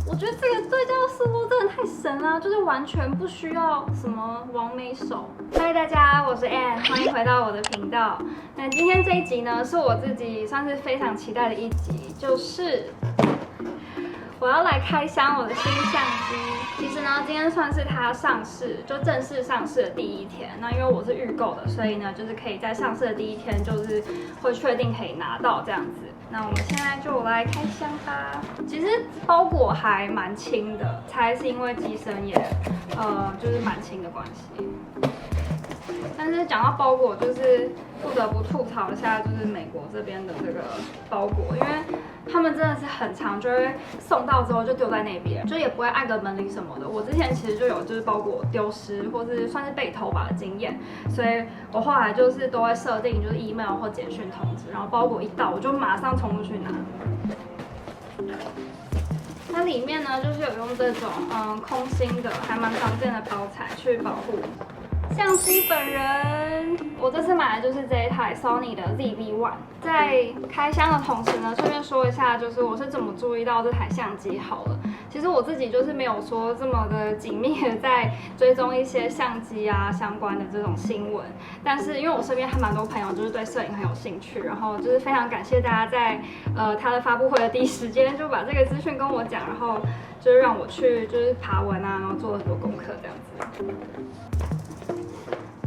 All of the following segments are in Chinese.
我觉得这个对焦速度真的太神了，就是完全不需要什么完美手。嗨，大家，我是 Ann， 欢迎回到我的频道。那今天这一集呢，是我自己算是非常期待的一集，就是我要来开箱我的新相机。其实呢，今天算是它上市，就正式上市的第一天。那因为我是预购的，所以呢，就是可以在上市的第一天，就是会确定可以拿到这样子。那我们现在就来开箱吧。其实包裹还蛮轻的，猜是因为机身也就是蛮轻的关系。但是讲到包裹，就是不得不吐槽一下，就是美国这边的这个包裹，因为他们真的是很长，就会送到之后就丢在那边，就也不会按个门铃什么的。我之前其实就有就是包裹丢失或是算是被偷吧的经验，所以我后来就是都会设定就是 email 或简讯通知，然后包裹一到我就马上冲出去拿。它里面呢就是有用这种空心的还蛮常见的包材去保护相机本人。我这次买的就是这一台 Sony 的 ZV-1。在开箱的同时呢，顺便说一下，就是我是怎么注意到这台相机好了。其实我自己就是没有说这么的紧密的在追踪一些相机啊相关的这种新闻，但是因为我身边还蛮多朋友就是对摄影很有兴趣，然后就是非常感谢大家在他的发布会的第一时间就把这个资讯跟我讲，然后就是让我去就是爬文啊，然后做了很多功课这样子。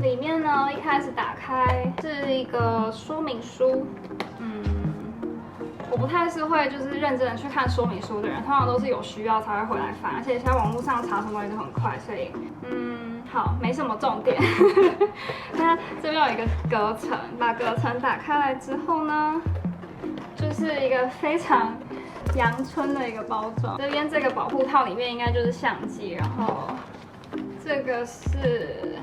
里面呢，一开始打开是一个说明书，我不太是会就是认真的去看说明书的人，通常都是有需要才会回来翻，而且现在网络上查什么东西都很快，所以好，没什么重点。那这边有一个隔层，把隔层打开来之后呢，就是一个非常阳春的一个包装。这边这个保护套里面应该就是相机，然后这个是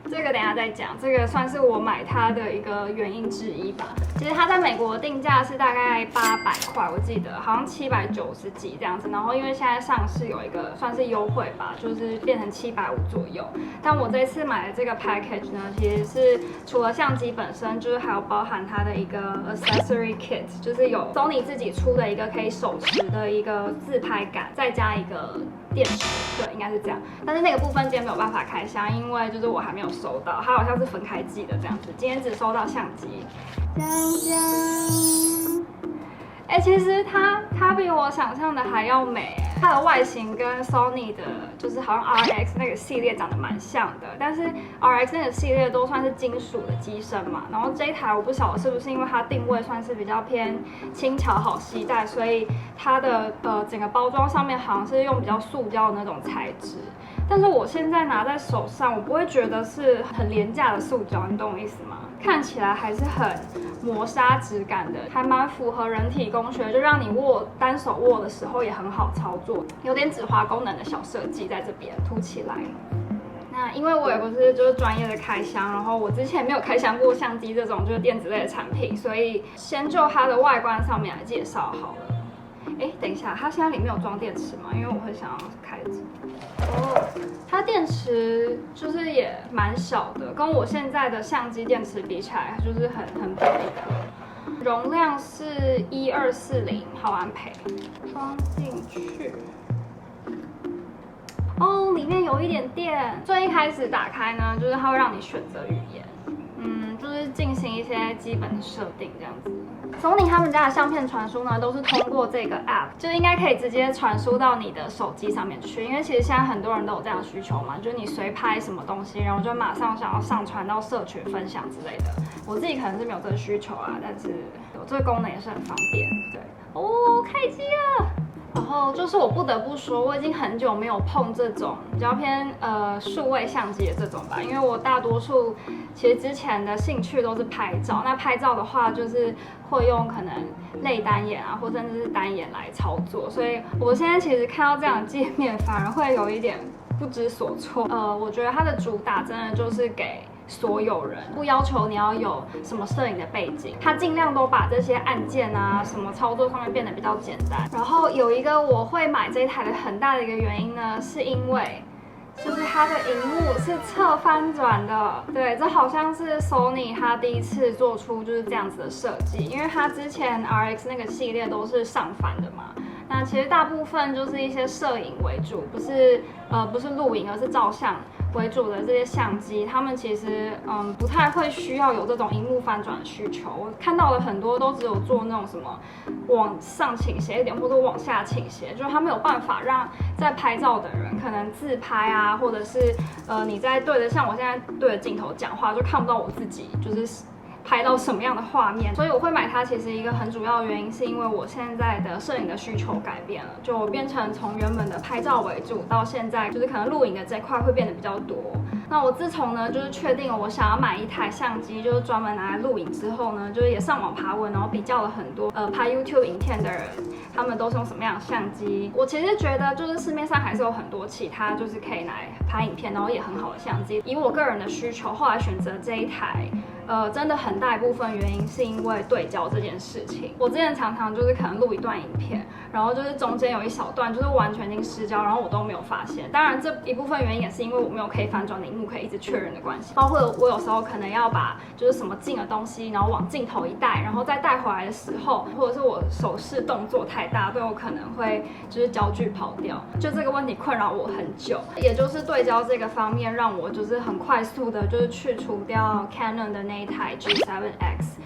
这个等一下再讲，这个算是我买它的一个原因之一吧。其实它在美国的定价是大概800块，我记得好像790几这样子。然后因为现在上市有一个算是优惠吧，就是变成750左右。但我这次买的这个 package 呢，其实是除了相机本身，就是还有包含它的一个 accessory kit， 就是有 Sony 自己出的一个可以手持的一个自拍杆，再加一个电池，对，应该是这样。但是那个部分今天没有办法开箱，因为就是我还没有收到，它好像是分开寄的这样子。今天只收到相机，其实它比我想象的还要美。它的外形跟 Sony 的，就是好像 RX 那个系列长得蛮像的，但是 RX 那个系列都算是金属的机身嘛，然后这一台我不晓得是不是因为它定位算是比较偏轻巧好携带，所以它的整个包装上面好像是用比较塑胶的那种材质。但是我现在拿在手上，我不会觉得是很廉价的塑胶，你懂我意思吗？看起来还是很磨砂质感的，还蛮符合人体工学，就让你单手握的时候也很好操作，有点指滑功能的小设计在这边凸起来。那因为我也不是就是专业的开箱，然后我之前没有开箱过相机这种就是电子类的产品，所以先就它的外观上面来介绍好了。等一下，它现在里面有装电池吗？因为我会想要开着。它电池就是也蛮小的，跟我现在的相机电池比起来，就是很薄一颗。容量是1240毫安培，装进去。里面有一点电。最一开始打开呢，就是它会让你选择语言，就是进行一些基本的设定这样子。Sony 他们家的相片传输呢，都是通过这个 app， 就应该可以直接传输到你的手机上面去。因为其实现在很多人都有这样的需求嘛，就是你随拍什么东西，然后就马上想要上传到社群分享之类的。我自己可能是没有这个需求啊，但是有这个功能也是很方便。对，开机了。然后就是我不得不说，我已经很久没有碰这种比较偏数位相机的这种吧，因为我大多数其实之前的兴趣都是拍照。那拍照的话，就是会用可能类单眼啊，或甚至是单眼来操作，所以我现在其实看到这样的界面，反而会有一点不知所措。我觉得它的主打真的就是给所有人，不要求你要有什么摄影的背景，它尽量都把这些按键啊什么操作上面变得比较简单。然后有一个我会买这一台的很大的一个原因呢，是因为就是它的荧幕是侧翻转的。对，这好像是 Sony 它第一次做出就是这样子的设计，因为它之前 RX 那个系列都是上翻的嘛。那其实大部分就是一些摄影为主，不是录影，而是照相为主的这些相机，他们其实不太会需要有这种荧幕翻转的需求。我看到了很多都只有做那种什么往上倾斜一点，或者往下倾斜，就是他没有办法让在拍照的人可能自拍啊，或者是你在对着像我现在对着镜头讲话，就看不到我自己就是拍到什么样的画面。所以我会买它，其实一个很主要的原因是因为我现在的摄影的需求改变了，就我变成从原本的拍照为主，到现在就是可能录影的这块会变得比较多。那我自从呢就是确定了我想要买一台相机，就是专门拿来录影之后呢，就是也上网爬文，然后比较了很多拍 YouTube 影片的人，他们都是用什么样的相机。我其实觉得就是市面上还是有很多其他就是可以拿来拍影片，然后也很好的相机。以我个人的需求，后来选择这一台。真的很大一部分原因是因为对焦这件事情。我之前常常就是可能录一段影片，然后就是中间有一小段就是完全已经失焦，然后我都没有发现。当然这一部分原因也是因为我没有可以翻转的荧幕可以一直确认的关系。包括我有时候可能要把就是什么近的东西，然后往镜头一带，然后再带回来的时候，或者是我手势动作太大，都有可能会就是焦距跑掉。就这个问题困扰我很久，也就是对焦这个方面让我就是很快速的就是去除掉 Canon 的那一台 G7X。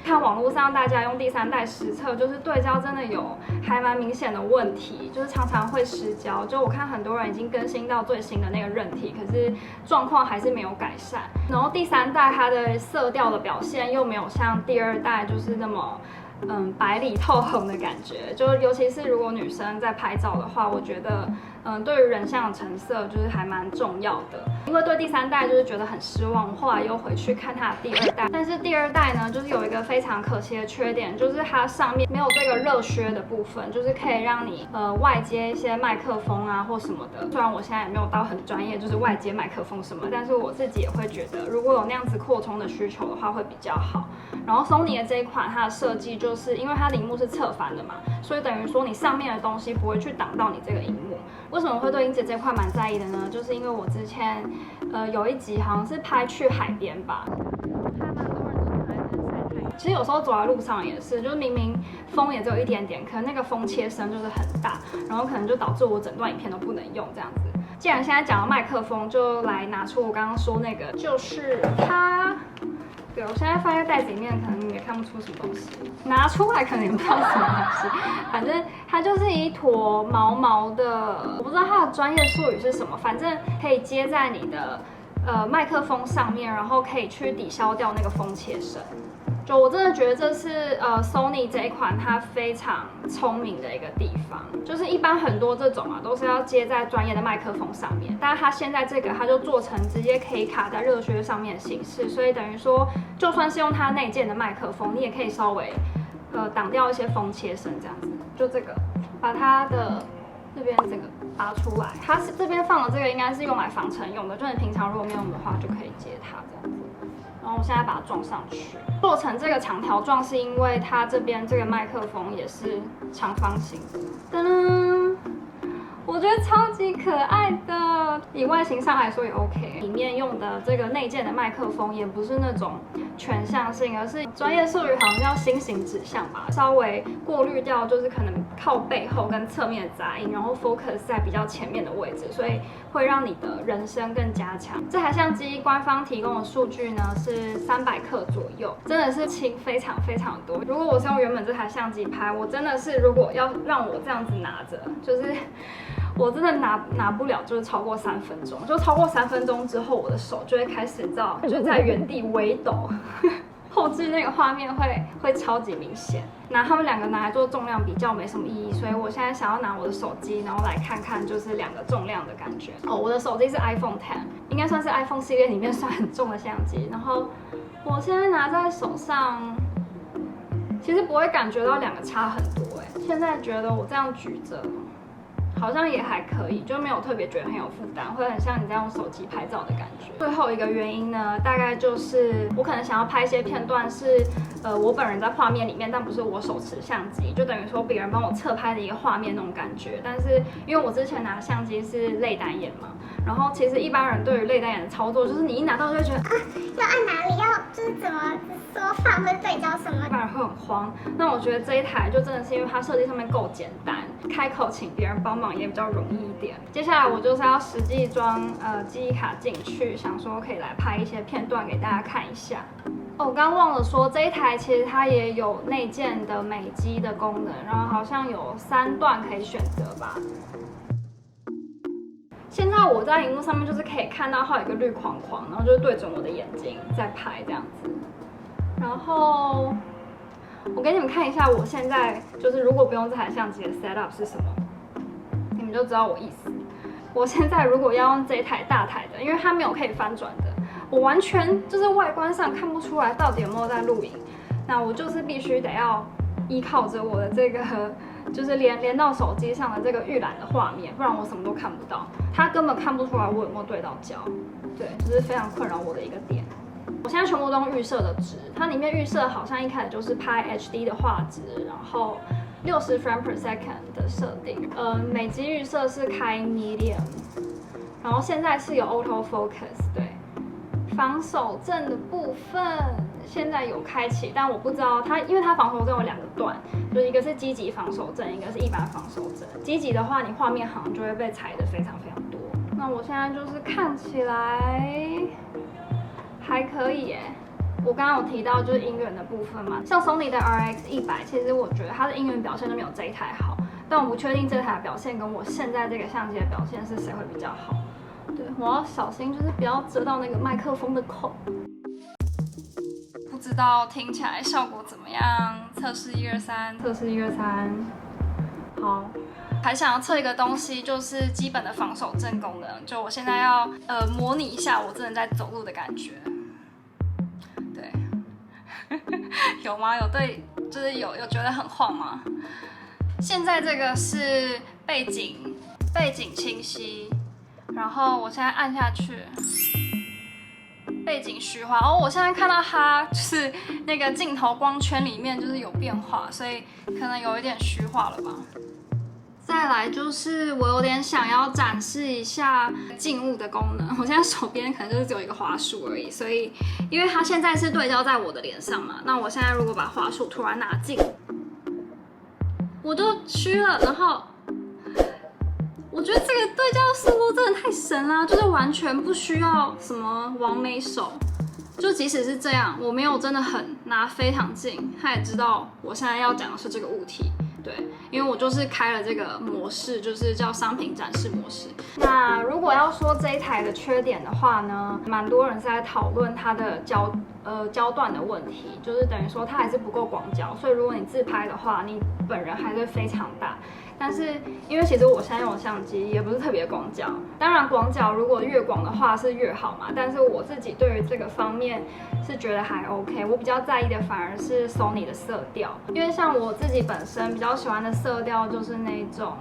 看网络上大家用第三代实测，就是对焦真的有还蛮明显的问题，就是常常会失焦。就我看很多人已经更新到最新的那个韧体，可是状况还是没有改善。然后第三代它的色调的表现又没有像第二代就是那么白里透红的感觉。就尤其是如果女生在拍照的话，我觉得对于人像的成色就是还蛮重要的。因为对第三代就是觉得很失望，我后来又回去看它的第二代。但是第二代呢，就是有一个非常可惜的缺点，就是它上面没有这个热靴的部分，就是可以让你外接一些麦克风啊或什么的。虽然我现在也没有到很专业，就是外接麦克风什么，但是我自己也会觉得，如果有那样子扩充的需求的话，会比较好。然后 Sony 的这一款，它的设计就是因为它的荧幕是侧翻的嘛，所以等于说你上面的东西不会去挡到你这个荧幕。为什么会对英姐这块蛮在意的呢？就是因为我之前有一集好像是拍去海边吧，还蛮多人都在那边晒太阳。其实有时候走在路上也是，就是明明风也只有一点点，可能那个风切声就是很大，然后可能就导致我整段影片都不能用这样子。既然现在讲到麦克风，就来拿出我刚刚说那个，就是它。对，我现在放在袋子里面，可能你也看不出什么东西，拿出来可能也不知道什么东西。反正它就是一坨毛毛的，我不知道它的专业术语是什么，反正可以接在你的麦克风上面，然后可以去抵消掉那个风切声。就我真的觉得这是Sony 这一款它非常聪明的一个地方，就是一般很多这种啊都是要接在专业的麦克风上面，但是它现在这个它就做成直接可以卡在热靴上面的形式，所以等于说就算是用它内建的麦克风，你也可以稍微挡掉一些风切声这样子。就这个把它的这边整个拔出来，它是这边放的这个应该是用来防尘用的，就你平常如果没有用的话就可以接它这样子。然后我现在把它装上去，做成这个长条状是因为它这边这个麦克风也是长方形的。噔噔，我觉得超级可爱的，以外形上来说也 OK。里面用的这个内建的麦克风也不是那种全向性，而是专业术语好像叫心形指向吧，稍微过滤掉就是可能靠背后跟侧面的杂音，然后 focus 在比较前面的位置，所以会让你的人声更加强。这台相机官方提供的数据呢是300克左右，真的是轻非常非常多。如果我是用原本这台相机拍，我真的是如果要让我这样子拿着，就是我真的拿不了，就是超过3分钟。就超过3分钟之后，我的手就会开始就在原地微抖。后置那个画面会超级明显。拿他们两个拿来做重量比较没什么意义，所以我现在想要拿我的手机，然后来看看就是两个重量的感觉。哦，我的手机是 iPhone X， 应该算是 iPhone 系列里面算很重的相机。然后我现在拿在手上，其实不会感觉到两个差很多哎。现在觉得我这样举着，好像也还可以，就没有特别觉得很有负担，会很像你在用手机拍照的感觉。最后一个原因呢，大概就是我可能想要拍一些片段是，我本人在画面里面，但不是我手持相机，就等于说别人帮我侧拍的一个画面那种感觉。但是因为我之前拿的相机是类单眼嘛，然后其实一般人对于类单眼的操作，就是你一拿到就会觉得啊，要按哪里，要就是怎么缩放或者对焦什么，反而会很慌。那我觉得这一台就真的是因为它设计上面够简单，开口请别人帮忙也比较容易一点。接下来我就是要实际装记忆卡进去，想说可以来拍一些片段给大家看一下。哦，我刚刚忘了说，这一台其实它也有内建的美肌的功能，然后好像有3段可以选择吧。现在我在荧幕上面就是可以看到它有一个绿框框，然后就是对准我的眼睛在拍这样子。然后我给你们看一下，我现在就是如果不用这台相机的 setup 是什么，你们就知道我意思。我现在如果要用这一台大台的，因为它没有可以翻转的，我完全就是外观上看不出来到底有没有在录影。那我就是必须得要依靠着我的这个，就是连到手机上的这个预览的画面，不然我什么都看不到。它根本看不出来我有没有对到焦，对，就是非常困扰我的一个点。我现在全部都用预设的值，它里面预设好像一开始就是拍 HD 的画质，然后60 frame per second 的设定。美肌预设是开 medium， 然后现在是有 auto focus， 对。防手震的部分现在有开启，但我不知道它，因为它防手震有2个段，就是一个是积极防手震，一个是一般防手震。积极的话，你画面好像就会被裁的非常非常多。那我现在就是看起来还可以耶。我刚刚有提到就是音源的部分嘛，像 Sony 的 RX100， 其实我觉得它的音源表现都没有这一台好，但我不确定这台表现跟我现在这个相机的表现是谁会比较好。对，我要小心，就是不要遮到那个麦克风的口。不知道听起来效果怎么样？测试1、2、3，测试1、2、3。好，还想要测一个东西，就是基本的防手震功能。就我现在要模拟一下我真的在走路的感觉。对，有吗？有对，就是有觉得很晃吗？现在这个是背景清晰。然后我现在按下去，背景虚化。哦，我现在看到它就是那个镜头光圈里面就是有变化，所以可能有一点虚化了吧。再来就是我有点想要展示一下静物的功能。我现在手边可能就是只有一个滑鼠而已，所以因为它现在是对焦在我的脸上嘛，那我现在如果把滑鼠突然拿近，我就虚了，然后。我觉得这个对焦速度真的太神啦，就是完全不需要什么完美手，就即使是这样，我没有真的很拿非常近，他也知道我现在要讲的是这个物体。对，因为我就是开了这个模式，就是叫商品展示模式。那如果要说这一台的缺点的话呢，蛮多人是在讨论它的焦段的问题，就是等于说它还是不够广角，所以如果你自拍的话，你本人还是非常大。但是因为其实我现在用的相机也不是特别广角，当然广角如果越广的话是越好嘛，但是我自己对于这个方面是觉得还 OK。我比较在意的反而是 Sony 的色调，因为像我自己本身比较喜欢的色调就是那种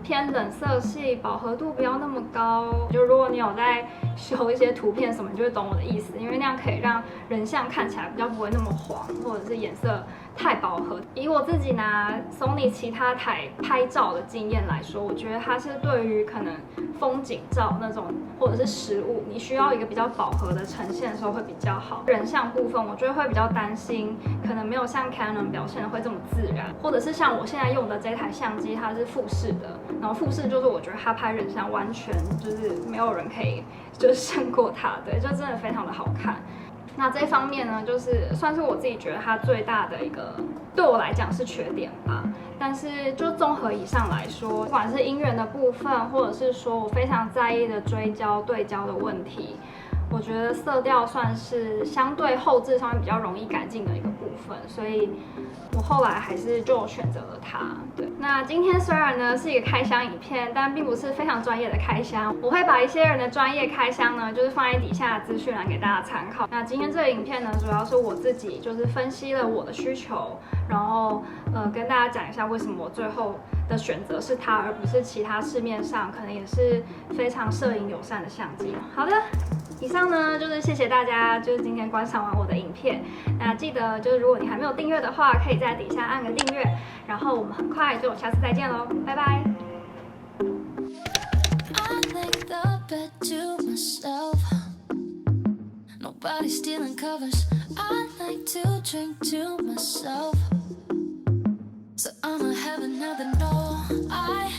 偏冷色系，饱和度不要那么高。就如果你有在修一些图片什么，你就会懂我的意思，因为那样可以让人像看起来比较不会那么黄，或者是颜色太饱和。以我自己拿 Sony 其他台拍照的经验来说，我觉得它是对于可能风景照那种或者是食物，你需要一个比较饱和的呈现的时候会比较好。人像部分，我觉得会比较担心，可能没有像 Canon 表现的会这么自然，或者是像我现在用的这台相机，它是富士的，然后富士就是我觉得它拍人像完全就是没有人可以就是胜过它，对，就真的非常的好看。那这一方面呢，就是算是我自己觉得它最大的一个，对我来讲是缺点吧。但是就综合以上来说，不管是音源的部分，或者是说我非常在意的追焦对焦的问题，我觉得色调算是相对后置上面比较容易改进的一个部分，所以我后来还是就选择了它。对，那今天虽然呢是一个开箱影片，但并不是非常专业的开箱，我会把一些人的专业开箱呢，就是放在底下的资讯栏给大家参考。那今天这个影片呢，主要是我自己就是分析了我的需求，然后跟大家讲一下为什么我最后的选择是它，而不是其他市面上可能也是非常摄影友善的相机。好的。以上呢就是谢谢大家，就是今天观赏完我的影片。那记得就是如果你还没有订阅的话，可以在底下按个订阅。然后我们很快就下次再见喽，拜拜。Nobody's stealing covers. I like to drink to myself, so I'ma have another no. I